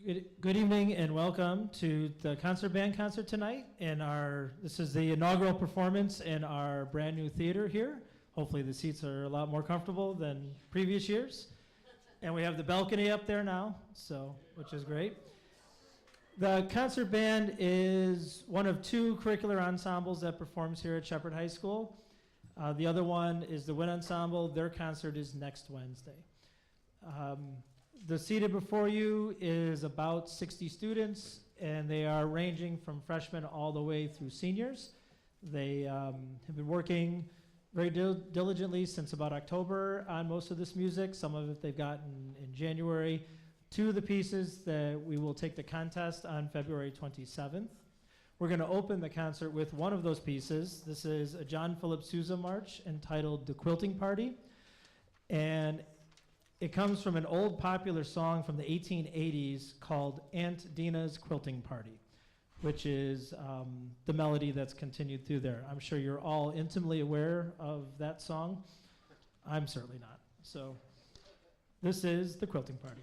Good evening and welcome to the concert band concert tonight. This is the inaugural performance in our brand new theater here. Hopefully the seats are a lot more comfortable than previous years. And we have the balcony up there now, which is great. The concert band is one of two curricular ensembles that performs here at Shepherd High School. The other one is the Wind Ensemble. Their concert is next Wednesday. The seated before you is about 60 students, and they are ranging from freshmen all the way through seniors. They have been working very diligently since about October on most of this music. Some of it they've gotten in January. Two of the pieces that we will take the contest on February 27th. We're going to open the concert with one of those pieces. This is a John Philip Sousa march entitled The Quilting Party. And it comes from an old popular song from the 1880s called Aunt Dina's Quilting Party, which is the melody that's continued through there. I'm sure you're all intimately aware of that song. I'm certainly not. So this is The Quilting Party.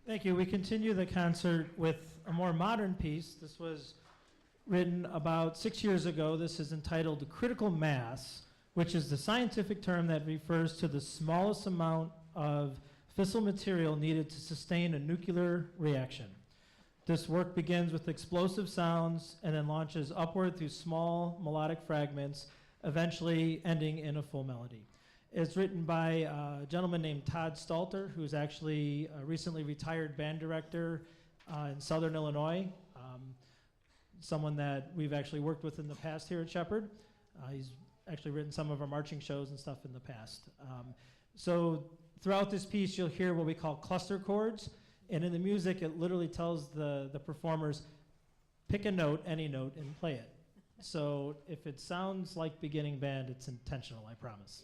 Thank you. We continue the concert with a more modern piece. This was written about 6 years ago. This is entitled Critical Mass, which is the scientific term that refers to the smallest amount of fissile material needed to sustain a nuclear reaction. This work begins with explosive sounds and then launches upward through small melodic fragments, eventually ending in a full melody. It's written by a gentleman named Todd Stalter, who's actually a recently retired band director in Southern Illinois, someone that we've actually worked with in the past here at Shepherd. He's actually written some of our marching shows and stuff in the past. So throughout this piece, you'll hear what we call cluster chords, and in the music, it literally tells the performers, pick a note, any note, and play it. So if it sounds like beginning band, it's intentional, I promise.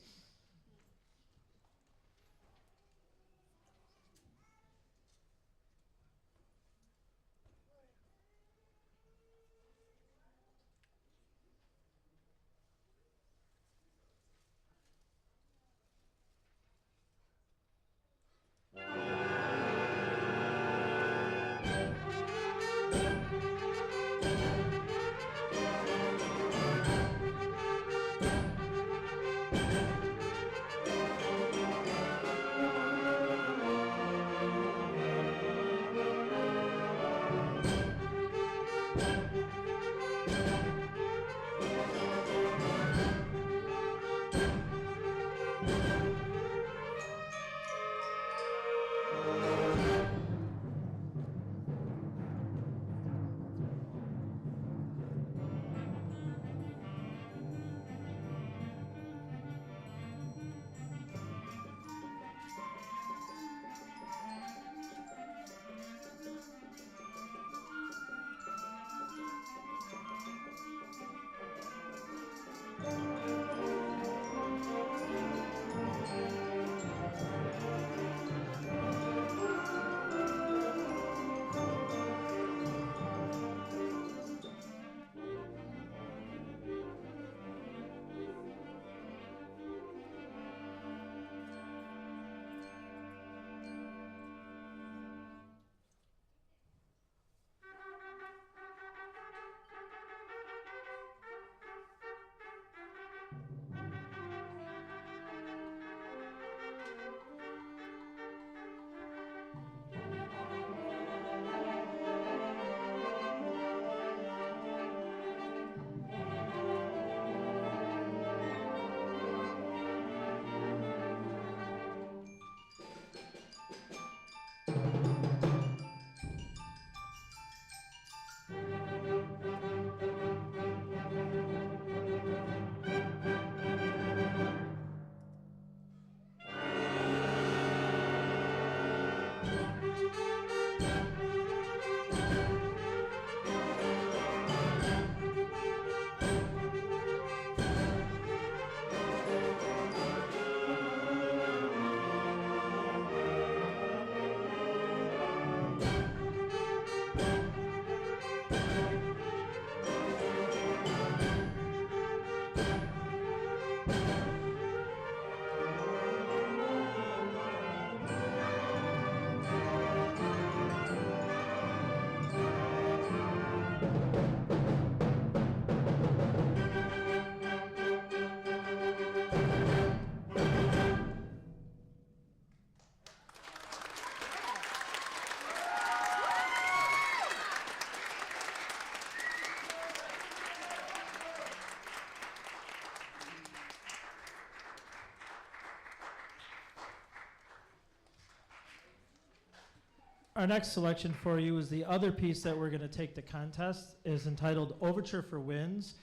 Our next selection for you is the other piece that we're going to take to contest. Is entitled Overture for Winds.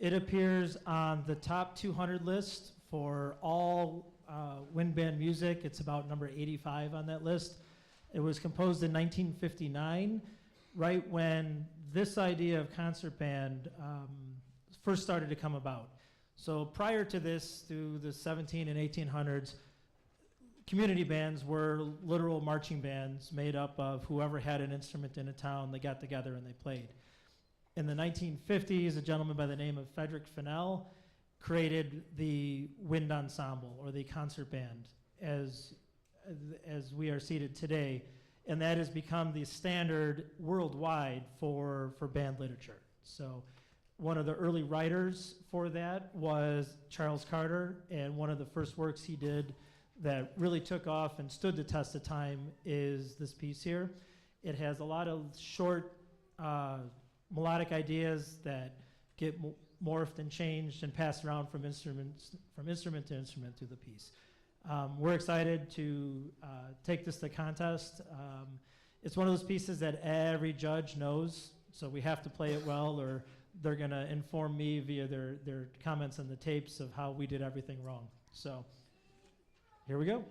It appears on the top 200 list for all wind band music. It's about number 85 on that list. It was composed in 1959, right when this idea of concert band first started to come about. So prior to this, through the 17 and 1800s, community bands were literal marching bands made up of whoever had an instrument in a town. They got together and they played. In the 1950s, a gentleman by the name of Frederick Fennell created the wind ensemble, or the concert band, as we are seated today, and that has become the standard worldwide for band literature. So one of the early writers for that was Charles Carter, and one of the first works he did that really took off and stood the test of time is this piece here. It has a lot of short melodic ideas that get morphed and changed and passed around from instrument to instrument through the piece. We're excited to take this to contest. It's one of those pieces that every judge knows, so we have to play it well, or they're going to inform me via their comments on the tapes of how we did everything wrong. So here we go.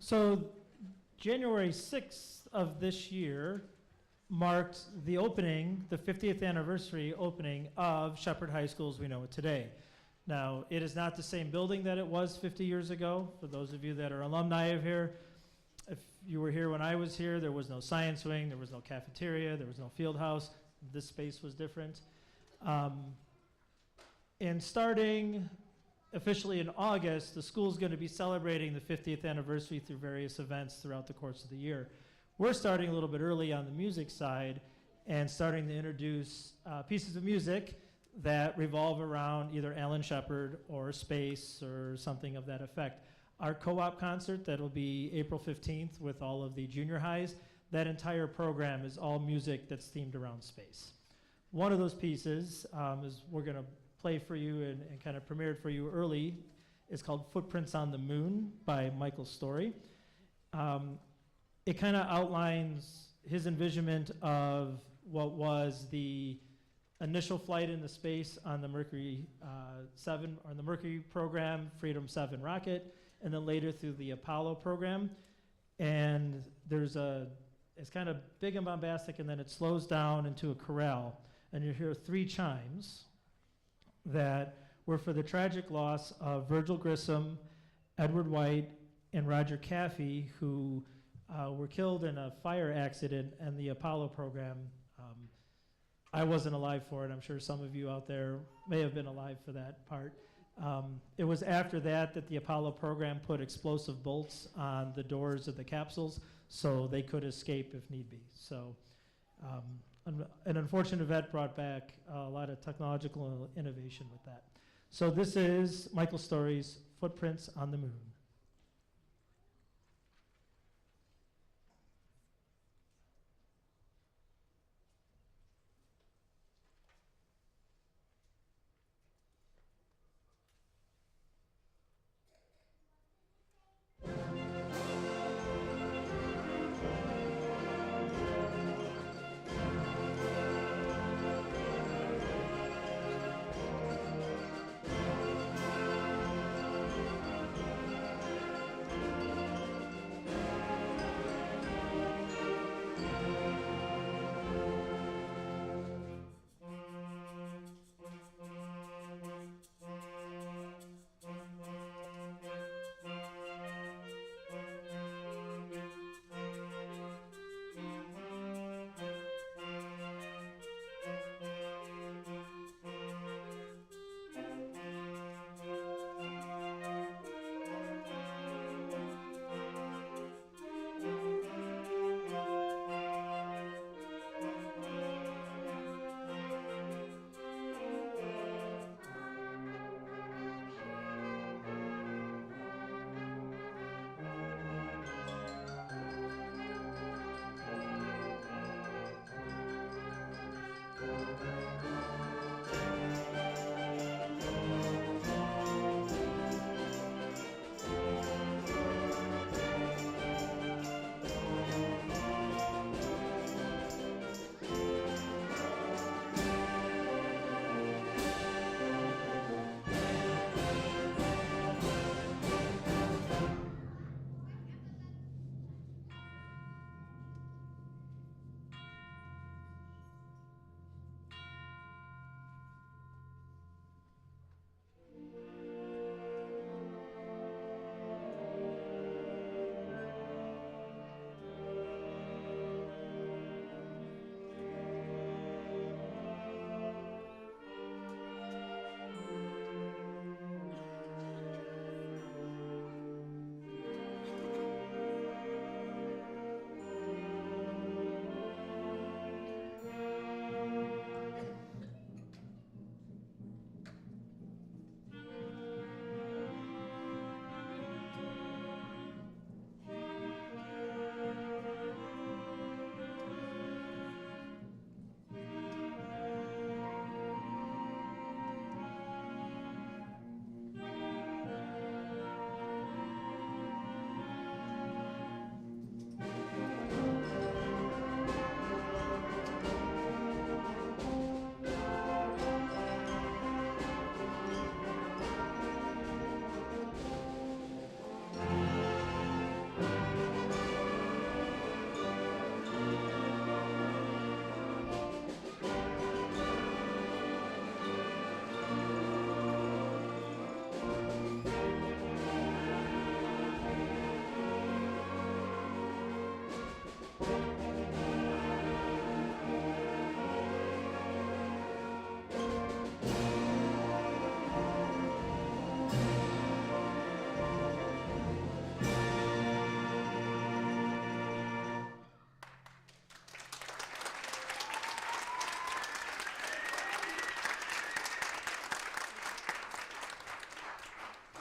So January 6th of this year marked the opening, the 50th anniversary opening of Shepherd High School as we know it today. Now, it is not the same building that it was 50 years ago. For those of you that are alumni of here, if you were here when I was here, there was no science wing, there was no cafeteria, there was no field house. This space was different. And starting officially in August, the school's going to be celebrating the 50th anniversary through various events throughout the course of the year. We're starting a little bit early on the music side and starting to introduce pieces of music that revolve around either Alan Shepard or space or something of that effect. Our co-op concert that'll be April 15th with all of the junior highs, that entire program is all music that's themed around space. One of those pieces is we're going to play for you and kind of premiered for you early. It's called Footprints on the Moon by Michael Story. It kind of outlines his envisionment of what was the initial flight into space on the Mercury 7, or the Mercury program, Freedom 7 rocket, and then later through the Apollo program. And it's kind of big and bombastic, and then it slows down into a chorale. And you hear 3 chimes that were for the tragic loss of Virgil Grissom, Edward White, and Roger Caffey, who were killed in a fire accident in the Apollo program. I wasn't alive for it. I'm sure some of you out there may have been alive for that part. It was after that the Apollo program put explosive bolts on the doors of the capsules so they could escape if need be. So an unfortunate event brought back a lot of technological innovation with that. So this is Michael Story's Footprints on the Moon.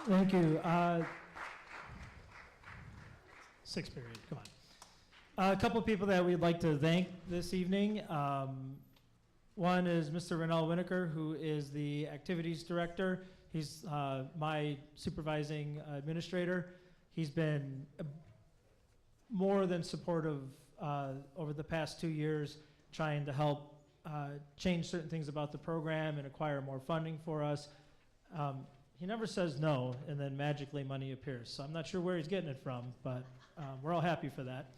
Thank you. Sixth period, come on. A couple people that we'd like to thank this evening. One is Mr. Renell Winokur, who is the activities director. He's my supervising administrator. He's been more than supportive over the past 2 years, trying to help change certain things about the program and acquire more funding for us. He never says no, and then magically money appears. So I'm not sure where he's getting it from, but we're all happy for that.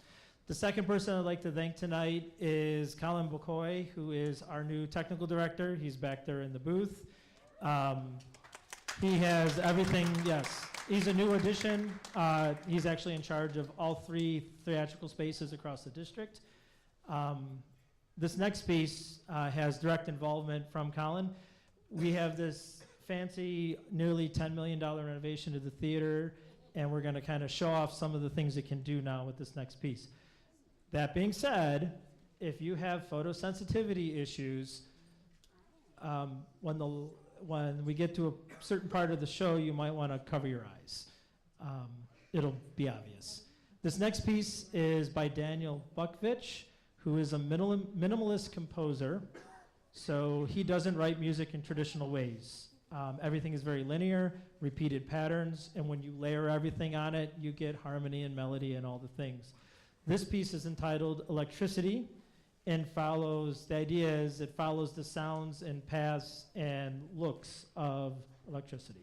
The second person I'd like to thank tonight is Colin Bocoy, who is our new technical director. He's back there in the booth. He has everything, yes. He's a new addition. He's actually in charge of all 3 theatrical spaces across the district. This next piece has direct involvement from Colin. We have this fancy, nearly $10 million renovation of the theater, and we're going to kind of show off some of the things it can do now with this next piece. That being said, if you have photosensitivity issues, when we get to a certain part of the show, you might want to cover your eyes. It'll be obvious. This next piece is by Daniel Bukovich, who is a minimalist composer. So he doesn't write music in traditional ways. Everything is very linear, repeated patterns, and when you layer everything on it, you get harmony and melody and all the things. This piece is entitled Electricity, and the idea is it follows the sounds and paths and looks of electricity.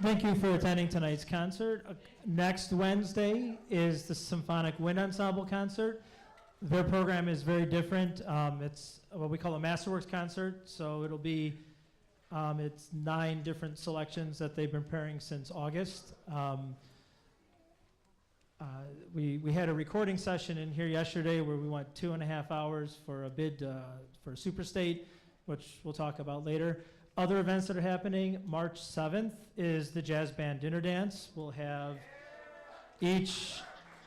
Thank you for attending tonight's concert. Next Wednesday is the Symphonic Wind Ensemble concert. Their program is very different. It's what we call a Masterworks concert, so it'll be, it's 9 different selections that they've been preparing since August. We had a recording session in here yesterday where we went 2.5 hours for a bid for Superstate, which we'll talk about later. Other events that are happening, March 7th is the Jazz Band Dinner Dance. We'll have each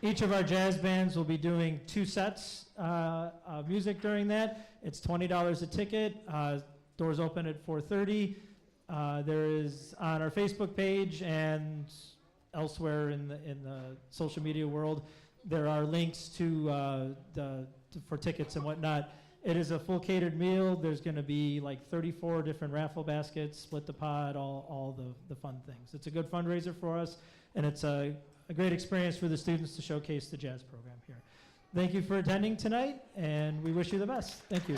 of our jazz bands will be doing 2 sets of music during that. It's $20 a ticket. Doors open at 4:30. There is on our Facebook page and elsewhere in the social media world, there are links to for tickets and whatnot. It is a full catered meal. There's going to be like 34 different raffle baskets, split the pot, all the fun things. It's a good fundraiser for us, and it's a great experience for the students to showcase the jazz program here. Thank you for attending tonight, and we wish you the best. Thank you.